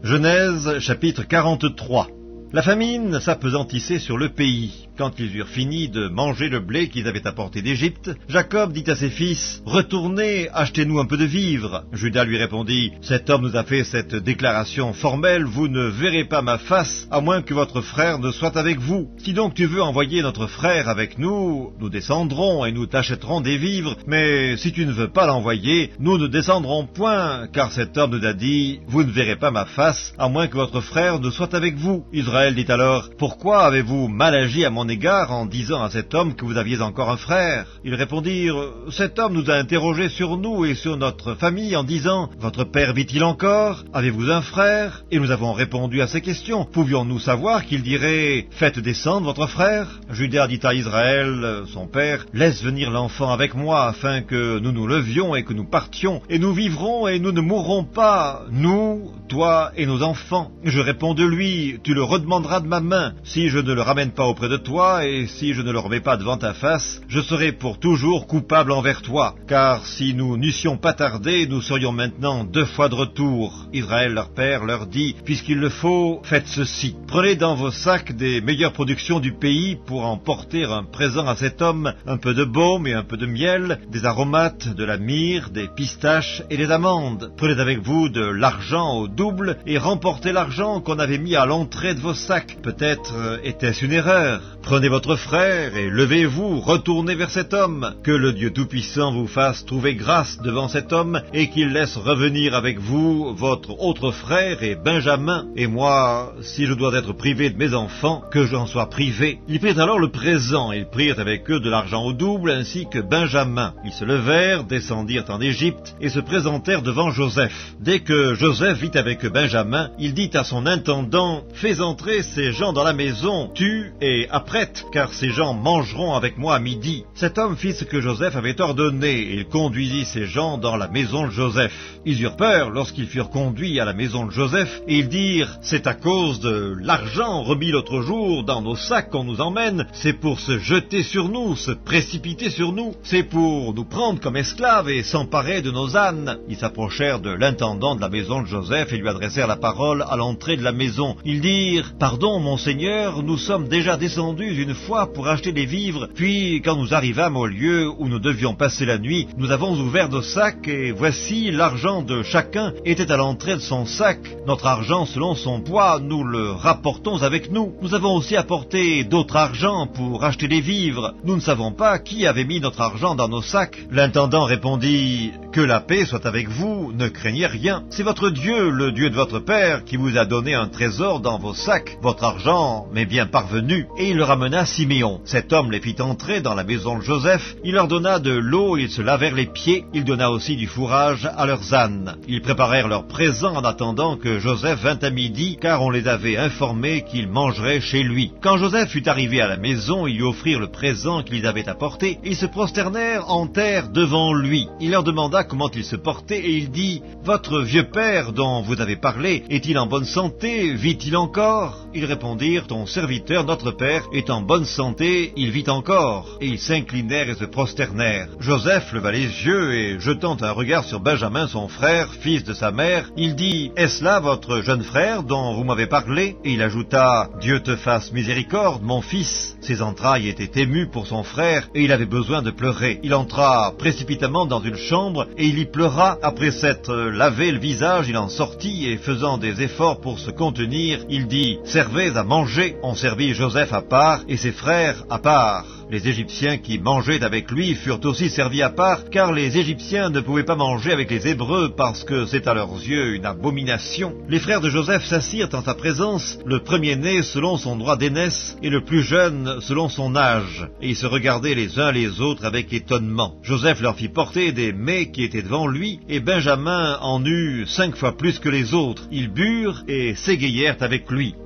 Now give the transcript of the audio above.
Genèse chapitre 43. La famine s'appesantissait sur le pays. Quand ils eurent fini de manger le blé qu'ils avaient apporté d'Égypte, Jacob dit à ses fils, « Retournez, achetez-nous un peu de vivres. » Judas lui répondit, « Cet homme nous a fait cette déclaration formelle, vous ne verrez pas ma face, à moins que votre frère ne soit avec vous. Si donc tu veux envoyer notre frère avec nous, nous descendrons et nous t'achèterons des vivres, mais si tu ne veux pas l'envoyer, nous ne descendrons point, car cet homme nous a dit, vous ne verrez pas ma face, à moins que votre frère ne soit avec vous. » Israël dit alors, « Pourquoi avez-vous mal agi à mon égard en disant à cet homme que vous aviez encore un frère ?» Ils répondirent, « Cet homme nous a interrogés sur nous et sur notre famille en disant, « Votre père vit-il encore? Avez-vous un frère ?» Et nous avons répondu à ces questions. Pouvions-nous savoir qu'il dirait, « Faites descendre votre frère ?» Judas dit à Israël, son père, « Laisse venir l'enfant avec moi, afin que nous nous levions et que nous partions, et nous vivrons et nous ne mourrons pas, nous, toi et nos enfants. » Je réponds de lui, « Tu le redemanderas de ma main. Si je ne le ramène pas auprès de toi, et si je ne le remets pas devant ta face, je serai pour toujours coupable envers toi. Car si nous n'eussions pas tardé, nous serions maintenant 2 fois de retour. » Israël, leur père, leur dit, « Puisqu'il le faut, faites ceci. Prenez dans vos sacs des meilleures productions du pays pour en porter un présent à cet homme, un peu de baume et un peu de miel, des aromates, de la myrrhe, des pistaches et des amandes. Prenez avec vous de l'argent au double et remportez l'argent qu'on avait mis à l'entrée de vos sacs. Peut-être était-ce une erreur. Prenez votre frère et levez-vous, retournez vers cet homme. Que le Dieu Tout-Puissant vous fasse trouver grâce devant cet homme et qu'il laisse revenir avec vous votre autre frère et Benjamin. Et moi, si je dois être privé de mes enfants, que j'en sois privé. » Ils prirent alors le présent. Ils prirent avec eux de l'argent au double ainsi que Benjamin. Ils se levèrent, descendirent en Égypte et se présentèrent devant Joseph. Dès que Joseph vit avec Benjamin, il dit à son intendant, « Fais entrer ces gens dans la maison, tu et apprête, car ces gens mangeront avec moi à midi. » Cet homme fit ce que Joseph avait ordonné, et il conduisit ces gens dans la maison de Joseph. Ils eurent peur lorsqu'ils furent conduits à la maison de Joseph, et ils dirent, « C'est à cause de l'argent remis l'autre jour dans nos sacs qu'on nous emmène, c'est pour se jeter sur nous, se précipiter sur nous, c'est pour nous prendre comme esclaves et s'emparer de nos ânes. » Ils s'approchèrent de l'intendant de la maison de Joseph et lui adressèrent la parole à l'entrée de la maison. Ils dirent, « Pardon, mon Seigneur, nous sommes déjà descendus une fois pour acheter des vivres, puis quand nous arrivâmes au lieu où nous devions passer la nuit, nous avons ouvert nos sacs, et voici l'argent de chacun était à l'entrée de son sac. Notre argent selon son poids, nous le rapportons avec nous. Nous avons aussi apporté d'autres argent pour acheter des vivres. Nous ne savons pas qui avait mis notre argent dans nos sacs. » L'intendant répondit, « Que la paix soit avec vous, ne craignez rien. C'est votre Dieu, le Dieu de votre père, qui vous a donné un trésor dans vos sacs. Votre argent m'est bien parvenu. » Et il le ramena à Siméon. Cet homme les fit entrer dans la maison de Joseph. Il leur donna de l'eau, ils se lavèrent les pieds. Il donna aussi du fourrage à leurs ânes. Ils préparèrent leurs présents en attendant que Joseph vînt à midi, car on les avait informés qu'ils mangeraient chez lui. Quand Joseph fut arrivé à la maison, ils lui offrirent le présent qu'ils avaient apporté, et ils se prosternèrent en terre devant lui. Il leur demanda comment il se portait, et il dit, « Votre vieux père dont vous avez parlé, est-il en bonne santé? Vit-il encore ?» Ils répondirent, « Ton serviteur, notre père, est en bonne santé, il vit encore. » Et ils s'inclinèrent et se prosternèrent. Joseph leva les yeux, et jetant un regard sur Benjamin, son frère, fils de sa mère, il dit, « Est-ce là votre jeune frère dont vous m'avez parlé ?» Et il ajouta, « Dieu te fasse miséricorde, mon fils. » Ses entrailles étaient émues pour son frère, et il avait besoin de pleurer. Il entra précipitamment dans une chambre, et il y pleura. Après s'être lavé le visage, il en sortit, et faisant des efforts pour se contenir, il dit, « Servez à manger. » On servit Joseph à part, et ses frères à part. Les Égyptiens qui mangeaient avec lui furent aussi servis à part, car les Égyptiens ne pouvaient pas manger avec les Hébreux parce que c'est à leurs yeux une abomination. Les frères de Joseph s'assirent en sa présence, le premier-né selon son droit d'aînesse et le plus jeune selon son âge, et ils se regardaient les uns les autres avec étonnement. Joseph leur fit porter des mets qui étaient devant lui, et Benjamin en eut 5 fois plus que les autres. Ils burent et s'égayèrent avec lui.